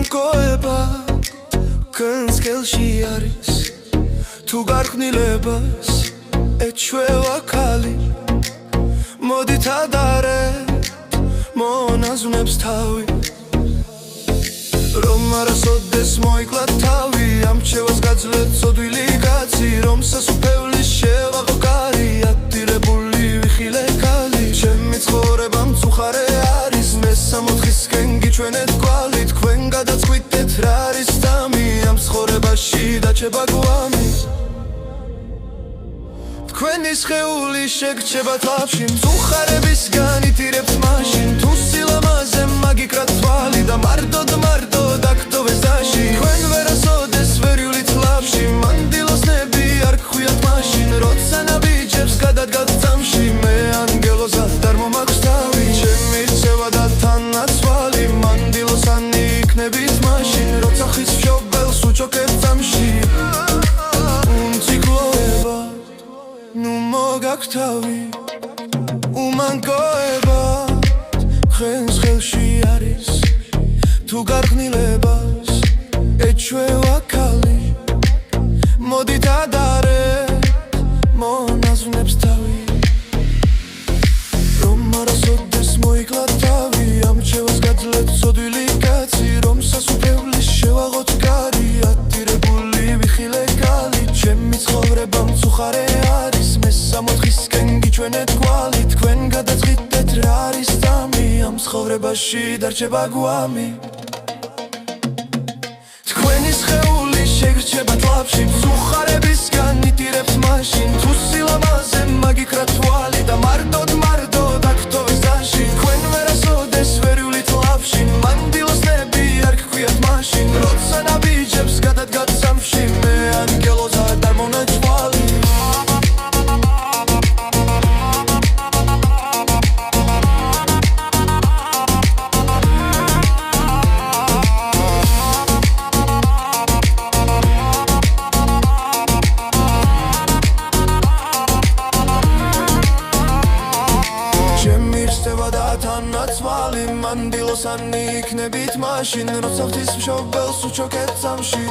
მანკოება კენსკელში არის თუ გარყვნილებას ეჩვევა ქალი მოდით ადარებთ მონაზვნებს თავი რომ არასოდეს მოიკლა თავი ამჩევას გაძლევთ ცოდვილი კაცი რომ სასუფევლის შევაღო კარი აქტირებული ვიხილე ქალი ჩემი ცხოვრება მწუხარე არის მესამოთხისკენ გიჩვენეთ კვალი თქვენ გადაწყვიტეთ რა არის დამი ამ ცხოვრებაში დაჩება გვამი თქვენი სხეული შეგრჩება თვალში მწუხარებისგან იტირებთ მაშინ თუ სილამაზე მაგიკრათ თვალი და მარტოდ აქტოვეს დაში თქვენ ვერასოდეს ვერ ივლით ლავში მანდილოსნები არ გხვიათ მაშინ როცა ნაბიჯებს გადადგათ წამში მე ანგელოზად არ მომაქვს თავი ჩემი რცევა და თანაცვალი მანდილოსანი იქნებით მაშინ როცა ხის მშობელს უჩოქებ წამში უმციკლოება ნუ მოგაქვს თავი უმანკოება ხენს ხელში არის თუ გარყვნილებას ეჩვევა ქალი მოდით ადარებთ მონაზვნებს თავი რომ არასოდეს მოიკლა თავი ამჩევას გაძლევთ ცოდვილი კაცი რომ სასუფევლის შევაღოთ კარი აქტირებული ვიხილე ქალი ჩემი ცხოვრება მწუხარე არის მესამოთხისკენ გიჩვენეთ კვალი თქვენ გადაწყვიტეთ რა არის დამი ამ ცხოვრებაში დარჩება გვამი თქვენი სხეული შეგრჩება თვალში მწუხარებისგან იტირებთ მაშინ თუ სილამაზე მაგიკრათ თვალი და მარტოდ აქტოვეს დაში თქვენ ვერასოდეს ვერ ივლით ლავში მანდილოსნები არ გქვიათ მაშინ როცა ნაბიჯებს გადადგათ წამში მე ანგელოზად არ მონაჭვალი თანაცვალი მანდილოსანი იქნებით მაშინ როცა ღვთის მშობელს უჩოქეთ წამში